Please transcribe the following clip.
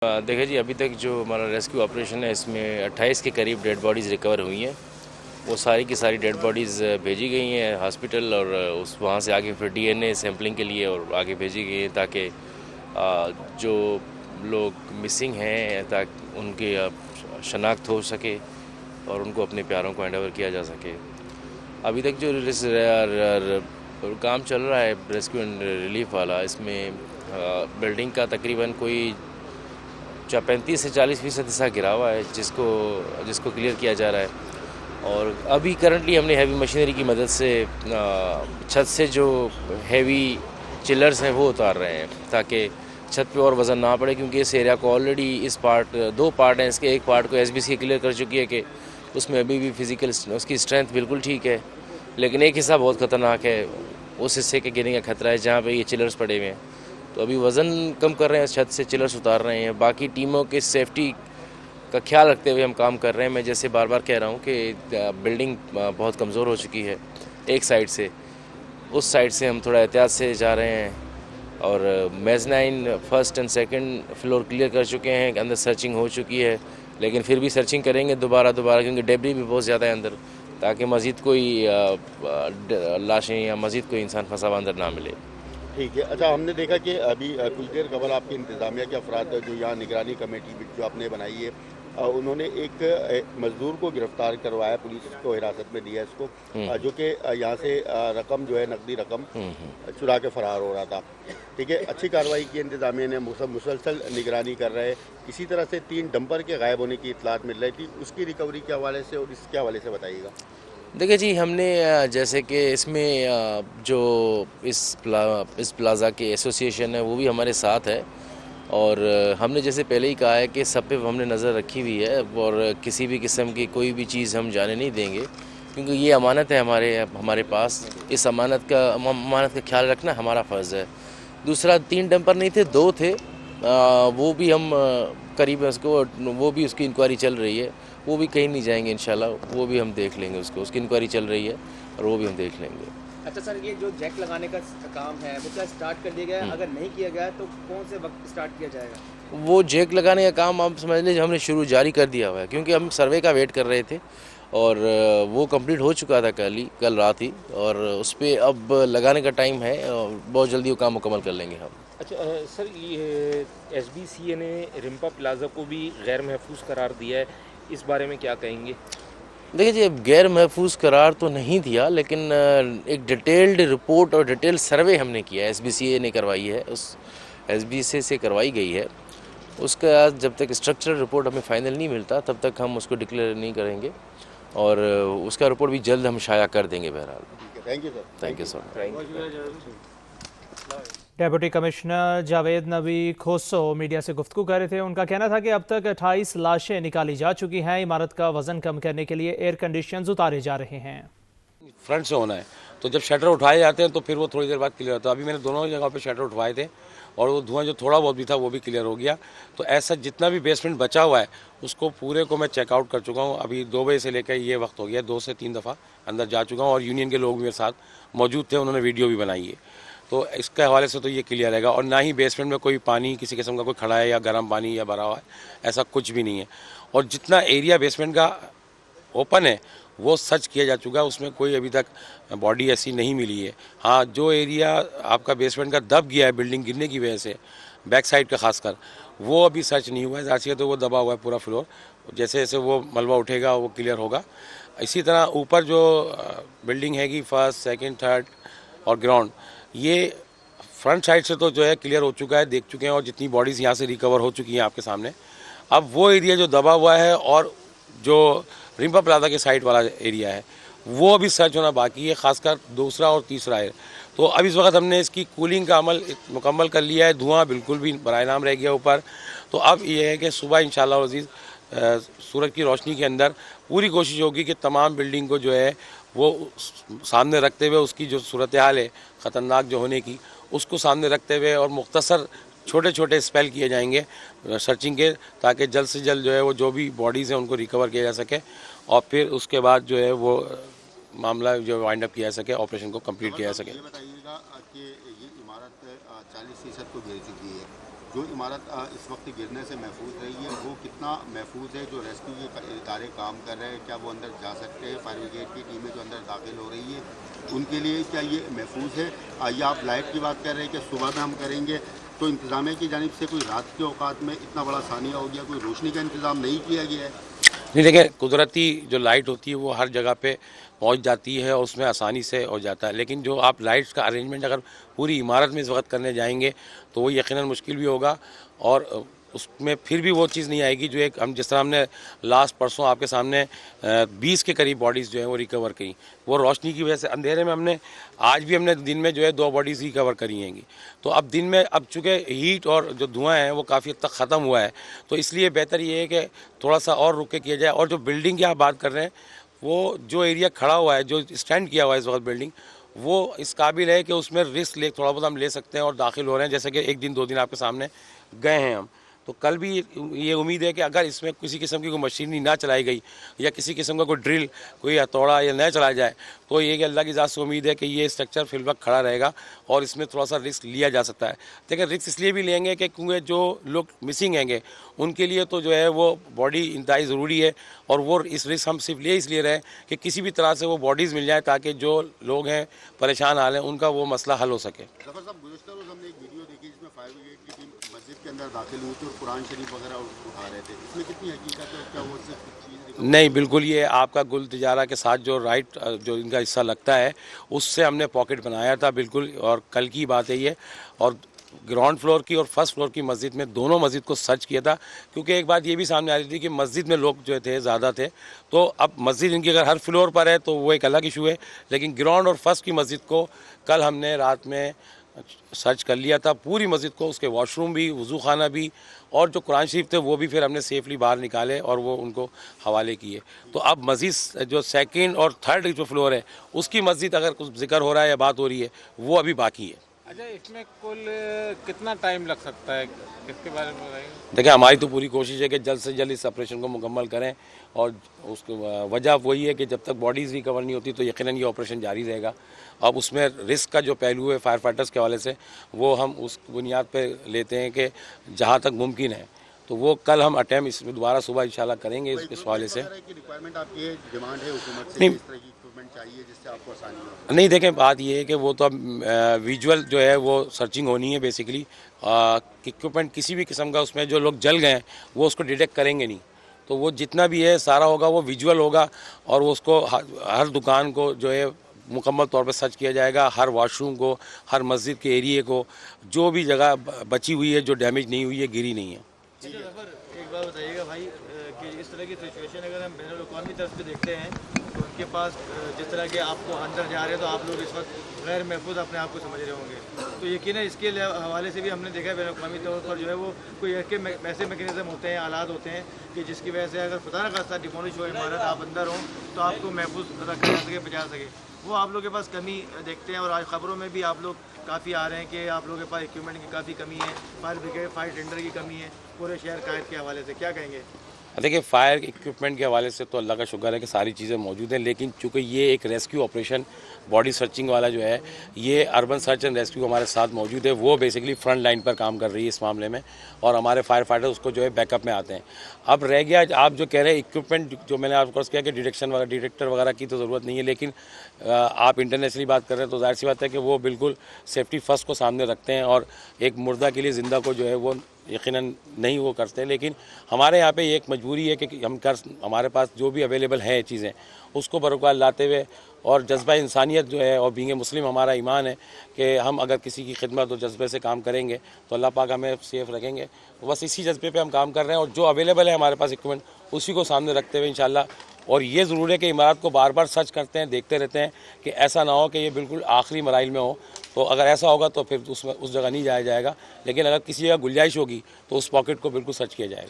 देखिए जी, अभी तक जो हमारा रेस्क्यू ऑपरेशन है इसमें 28 के करीब डेड बॉडीज़ रिकवर हुई हैं। वो सारी की सारी डेड बॉडीज़ भेजी गई हैं हॉस्पिटल और उस वहाँ से आगे फिर डीएनए सैम्पलिंग के लिए और आगे भेजी गई हैं ताकि जो लोग मिसिंग हैं ताकि उनकी शनाख्त हो सके और उनको अपने प्यारों को हैंड ओवर किया जा सके। अभी तक जो काम चल रहा है रेस्क्यू एंड रिलीफ वाला, इसमें बिल्डिंग का तकरीबन कोई 35 से 40% हिस्सा गिरा हुआ है जिसको क्लियर किया जा रहा है। और अभी करंटली हमने हैवी मशीनरी की मदद से छत से जो हैवी चिलर्स हैं वो उतार रहे हैं ताकि छत पे और वज़न ना पड़े, क्योंकि इस एरिया को ऑलरेडी दो पार्ट हैं इसके। एक पार्ट को एसबीसी क्लियर कर चुकी है कि उसमें अभी भी फिज़िकल उसकी स्ट्रेंथ बिल्कुल ठीक है, लेकिन एक हिस्सा बहुत ख़तरनाक है। उस हिस्से के गिरने का खतरा है जहाँ पे ये चिलर्स पड़े हुए हैं। तो अभी वज़न कम कर रहे हैं, छत से चिलर्स उतार रहे हैं। बाकी टीमों के सेफ्टी का ख्याल रखते हुए हम काम कर रहे हैं। मैं जैसे बार बार कह रहा हूँ कि बिल्डिंग बहुत कमज़ोर हो चुकी है एक साइड से, उस साइड से हम थोड़ा एहतियात से जा रहे हैं। और mezzanine first and second floor clear कर चुके हैं, अंदर सर्चिंग हो चुकी है, लेकिन फिर भी सर्चिंग करेंगे दोबारा क्योंकि डेब्री भी बहुत ज़्यादा है अंदर, ताकि मज़ीद कोई लाशें या मज़ीद कोई इंसान फंसा हुआ अंदर ना मिले। ठीक है। अच्छा, हमने देखा कि अभी कुछ देर कबल आपकी इंतज़ामिया के अफराद जो यहाँ निगरानी कमेटी जो आपने बनाई है, उन्होंने एक मज़दूर को गिरफ्तार करवाया, पुलिस को हिरासत में दिया इसको, जो कि यहाँ से रकम जो है नकदी रकम चुरा के फ़रार हो रहा था। ठीक है, अच्छी कार्रवाई की इंतज़ामिया ने, मुसलसल निगरानी कर रहे हैं। इसी तरह से 3 डंपर के गायब होने की इतलात मिल रही थी, उसकी रिकवरी के हवाले से और इसके हवाले से बताइएगा। देखिए जी, हमने जैसे कि इसमें जो इस प्लाज़ा के एसोसिएशन है वो भी हमारे साथ है, और हमने जैसे पहले ही कहा है कि सब पे हमने नज़र रखी हुई है और किसी भी किस्म की कोई भी चीज़ हम जाने नहीं देंगे, क्योंकि ये अमानत है हमारे पास। इस अमानत का ख्याल रखना हमारा फ़र्ज़ है। दूसरा, 3 डंपर नहीं थे, 2 थे। वो भी हम करीब वो भी उसकी इंक्वायरी चल रही है। वो भी कहीं नहीं जाएंगे इंशाल्लाह, वो भी हम देख लेंगे उसकी इंक्वायरी चल रही है और वो भी हम देख लेंगे। अच्छा सर, ये जो जैक लगाने का काम है वो क्या स्टार्ट कर दिया गया है? अगर नहीं किया गया तो कौन से वक्त स्टार्ट किया जाएगा? वो जैक लगाने का काम आप समझ लीजिए हमने जारी कर दिया हुआ है, क्योंकि हम सर्वे का वेट कर रहे थे और वो कंप्लीट हो चुका था कल रात ही, और उस पर अब लगाने का टाइम है और बहुत जल्दी वो काम मुकम्मल कर लेंगे हम। अच्छा सर, ये एसबीसीए ने रिम्पा प्लाजा को भी गैर महफूज करार दिया है, इस बारे में क्या कहेंगे? देखिए जी, गैर महफूज करार तो नहीं दिया, लेकिन एक डिटेल्ड रिपोर्ट और डिटेल सर्वे हमने किया है, एसबीसीए ने करवाई है, उस एसबीसीए से करवाई गई है। उसका जब तक स्ट्रक्चरल रिपोर्ट हमें फाइनल नहीं मिलता तब तक हम उसको डिक्लेयर नहीं करेंगे, और उसका रिपोर्ट भी जल्द हम शाया कर देंगे। बहरहाल thank you sir. Thank you sir. Deputy commissioner Javed Nabi Khoso media से गुफ्तगू कर रहे थे। उनका कहना था कि अब तक 28 लाशें निकाली जा चुकी हैं। इमारत का वजन कम करने के लिए एयर कंडीशनर्स उतारे जा रहे हैं। फ्रंट से होना है, तो जब शटर उठाए जाते हैं तो फिर वो थोड़ी देर बाद क्लियर होता है। अभी मैंने दोनों जगह पे शटर उठवाए थे और वो धुआं जो थोड़ा बहुत भी था वो भी क्लियर हो गया। तो ऐसा जितना भी बेसमेंट बचा हुआ है उसको पूरे को मैं चेकआउट कर चुका हूँ। अभी 2 बजे से लेकर ये वक्त हो गया, 2 से 3 दफ़ा अंदर जा चुका हूँ और यूनियन के लोग भी मेरे साथ मौजूद थे, उन्होंने वीडियो भी बनाई है। तो इसके हवाले से तो ये क्लियर रहेगा, और ना ही बेसमेंट में कोई पानी किसी किस्म का कोई खड़ा है या गर्म पानी या भरा हुआ है, ऐसा कुछ भी नहीं है। और जितना एरिया बेसमेंट का ओपन है वो सर्च किया जा चुका है, उसमें कोई अभी तक बॉडी ऐसी नहीं मिली है। हाँ, जो एरिया आपका बेसमेंट का दब गया है बिल्डिंग गिरने की वजह से, बैक साइड का खासकर, वो अभी सर्च नहीं हुआ है। ज़ाहिर है तो वो दबा हुआ है पूरा फ्लोर, जैसे जैसे वो मलबा उठेगा वो क्लियर होगा। इसी तरह ऊपर जो बिल्डिंग हैगी फर्स्ट सेकंड थर्ड और ग्राउंड, ये फ्रंट साइड से तो जो है क्लियर हो चुका है, देख चुके हैं, और जितनी बॉडीज़ यहाँ से रिकवर हो चुकी हैं आपके सामने। अब वो एरिया जो दबा हुआ है और जो रिम्पा प्लाजा के साइड वाला एरिया है वो अभी सर्च होना बाकी है, खासकर दूसरा और तीसरा है। तो अब इस वक्त हमने इसकी कूलिंग का अमल मुकम्मल कर लिया है, धुआं बिल्कुल भी बराए नाम रह गया ऊपर। तो अब ये है कि सुबह इंशाअल्लाह अज़ीज़ सूरज की रोशनी के अंदर पूरी कोशिश होगी कि तमाम बिल्डिंग को जो है वो सामने रखते हुए उसकी जो सूरत हाल है ख़तरनाक जो होने की, उसको सामने रखते हुए और मुख्तसर छोटे छोटे स्पेल किए जाएंगे सर्चिंग के, ताकि जल्द से जल्द जो है वो जो भी बॉडीज़ हैं उनको रिकवर किया जा सके और फिर उसके बाद जो है वो मामला जो वाइंड अप किया जा सके, ऑपरेशन को कंप्लीट किया जा सके। ये बताइएगा कि ये इमारत 40% को गिर चुकी है, जो इमारत इस वक्त गिरने से महफूज रही है वो कितना महफूज है? जो रेस्क्यू के इदारे काम कर रहे हैं क्या वो अंदर जा सकते हैं? फायर ब्रिगेड की टीमें जो अंदर दाखिल हो रही है उनके लिए क्या ये महफूज है? या आप लाइट की बात कर रहे हैं कि सुबह में हम करेंगे, तो इंतज़ामिया की जानिब से कोई रात के औकात में इतना बड़ा सानिया हो गया, कोई रोशनी का इंतज़ाम नहीं किया गया है? नहीं, देखिए कुदरती जो लाइट होती है वो हर जगह पे पहुंच जाती है और उसमें आसानी से हो जाता है, लेकिन जो आप लाइट्स का अरेंजमेंट अगर पूरी इमारत में इस वक्त करने जाएंगे तो वो यकीनन मुश्किल भी होगा और उसमें फिर भी वो चीज़ नहीं आएगी जो एक हम जिस तरह हमने लास्ट परसों आपके सामने 20 के करीब बॉडीज़ जो है वो रिकवर करी, वो रोशनी की वजह से अंधेरे में हमने आज भी हमने दिन में जो है 2 बॉडीज़ रिकवर करी हैंगी। तो अब दिन में अब चूँकि हीट और जो धुआं है वो काफ़ी हद तक ख़त्म हुआ है, तो इसलिए बेहतर ये है कि थोड़ा सा और रुक के किया जाए। और जो बिल्डिंग की आप बात कर रहे हैं वो जो एरिया खड़ा हुआ है, जो स्टैंड किया हुआ है इस वक्त बिल्डिंग, वो इस काबिल है कि उसमें रिस्क ले थोड़ा बहुत हम ले सकते हैं और दाखिल हो रहे हैं, जैसे कि 1 दिन 2 दिन आपके सामने गए हैं हम। तो कल भी ये उम्मीद है कि अगर इसमें किसी किस्म की कोई मशीनरी ना चलाई गई या किसी किस्म का कोई ड्रिल, कोई हथौड़ा या न चलाया जाए, तो ये कि अल्लाह की ज़ात से उम्मीद है कि ये स्ट्रक्चर फिल वक्त खड़ा रहेगा और इसमें थोड़ा सा रिस्क लिया जा सकता है। लेकिन रिस्क इसलिए भी लेंगे कि क्योंकि जो लोग मिसिंग हैंगे उनके लिए तो जो है वो बॉडी इंतहाई ज़रूरी है और वो इस रिस्क हम सिर्फ इसलिए रहे कि किसी भी तरह से वो बॉडीज़ मिल जाए ताकि जो लोग हैं परेशान हाल हैं उनका वो मसला हल हो सके। जफर साहब, गुज़श्ता रोज़ हमने एक वीडियो देखी जिसमें फायर ब्रिगेड की टीम मस्जिद के अंदर दाखिल हुई थी और कुरान शरीफ वगैरह उठा रहे थे, इसमें कितनी हकीकत है? क्या वो सिर्फ चीज़ नहीं, बिल्कुल ये आपका गुल तिजारा के साथ जो राइट जो इनका हिस्सा लगता है उससे हमने पॉकेट बनाया था बिल्कुल, और कल की बात है ये। और ग्राउंड फ्लोर की और फर्स्ट फ्लोर की मस्जिद में दोनों मस्जिद को सर्च किया था, क्योंकि एक बात ये भी सामने आ रही थी कि मस्जिद में लोग जो थे ज़्यादा थे, तो अब मस्जिद इनकी अगर हर फ्लोर पर है तो वो एक अलग इशू है, लेकिन ग्राउंड और फर्स्ट की मस्जिद को कल हमने रात में सर्च कर लिया था, पूरी मस्जिद को, उसके वॉशरूम भी, वज़ू खाना भी और जो कुरान शरीफ थे वो भी फिर हमने सेफली बाहर निकाले और वो उनको हवाले किए। तो अब मस्जिद जो सेकंड और थर्ड जो फ्लोर है उसकी मस्जिद अगर कुछ जिक्र हो रहा है या बात हो रही है वो अभी बाकी है। अच्छा, इसमें कुल कितना टाइम लग सकता है, इसके बारे में बताइए। देखिए, हमारी तो पूरी कोशिश है कि जल्द से जल्द इस ऑपरेशन को मुकम्मल करें और उसकी वजह वही है कि जब तक बॉडीज़ रिकवर नहीं होती तो यकीनन ये ऑपरेशन जारी रहेगा। अब उसमें रिस्क का जो पहलू है फायर फाइटर्स के हवाले से वो हम उस बुनियाद पर लेते हैं कि जहाँ तक मुमकिन है तो वो कल हम अटैम्प्ट इसमें दोबारा सुबह इंशाल्लाह करेंगे इस हवाले से। रिक्वायरमेंट आपकी है, डिमांड है हुकूमत से, नहीं, किस तरह की इक्विपमेंट चाहिए जिससे आपको आसानी हो? नहीं, देखें बात ये है कि वो तो अब विजुअल जो है वो सर्चिंग होनी है बेसिकली। इक्विपमेंट किसी भी किस्म का उसमें जो लोग जल गए हैं वो उसको डिटेक्ट करेंगे नहीं, तो वो जितना भी है सारा होगा वो विजुअल होगा और वो उसको हर दुकान को जो है मुकम्मल तौर पर सर्च किया जाएगा, हर वॉशरूम को, हर मस्जिद के एरिए को, जो भी जगह बची हुई है जो डैमेज नहीं हुई है, गिरी नहीं है। एक बार बताइएगा भाई कि इस तरह की सिचुएशन अगर हम बैनुल अक़वामी तरफ से देखते हैं तो उनके पास जिस तरह के आपको अंदर जा रहे हैं तो आप लोग इस वक्त गैर महफूज अपने आप को समझ रहे होंगे, तो यकीनन इसके हवाले से भी हमने देखा है बैनुल अक़वामी तौर पर जो है वो कोई ऐसे मैकेनिज्म होते हैं, आलात होते हैं कि जिसकी वजह से अगर खुदा न खास्ता डिमोलिश हो इमारत, आप अंदर हों तो आपको महफूज रखा जा सके, बचा सके, वो आप लोग के पास कमी देखते हैं। और आज ख़बरों में भी आप लोग काफ़ी आ रहे हैं कि आप लोगों के पास इक्विपमेंट की काफ़ी कमी है, फायर ब्रिगेड, फायर टेंडर की कमी है पूरे शहर कायद के हवाले से, क्या कहेंगे? देखिए, फायर इक्विपमेंट के हवाले से तो अल्लाह का शुक्र है कि सारी चीज़ें मौजूद हैं, लेकिन चूँकि ये एक रेस्क्यू ऑपरेशन बॉडी सर्चिंग वाला जो है ये अर्बन सर्च एंड रेस्क्यू हमारे साथ मौजूद है, वो बेसिकली फ्रंट लाइन पर काम कर रही है इस मामले में और हमारे फायर फाइटर उसको जो है बैकअप में आते हैं। अब रह गया आप जो कह रहे हैं इक्विपमेंट, जो मैंने आपको किया कि डिटेक्टर वगैरह की तो ज़रूरत नहीं है, लेकिन आप इंटरनेशनली बात कर रहे हैं तो जाहिर सी बात है कि वो बिल्कुल सेफ्टी फर्स्ट को सामने रखते हैं और एक मुर्दा के लिए ज़िंदा को जो है वो यकीनन नहीं वो करते, लेकिन हमारे यहाँ पे ये एक मजबूरी है कि हमारे पास जो भी अवेलेबल है चीज़ें उसको बरकरार लाते हुए और जज्बा इंसानियत जो है और बींग मुस्लिम हमारा ईमान है कि हम अगर किसी की खिदमत और जज्बे से काम करेंगे तो अल्लाह पाक हमें सेफ़ रखेंगे। बस इसी जज्बे पे हम काम कर रहे हैं और जो अवेलेबल है हमारे पास इक्विपमेंट उसी को सामने रखते हुए इंशाल्लाह। और ये ज़रूर है कि इमारत को बार बार सर्च करते हैं, देखते रहते हैं कि ऐसा ना हो कि ये बिल्कुल आखिरी मराइल में हो, तो अगर ऐसा होगा तो फिर उसमें उस जगह नहीं जाया जाएगा, लेकिन अगर किसी जगह गुंजाइश होगी तो उस पॉकेट को बिल्कुल सर्च किया जाएगा।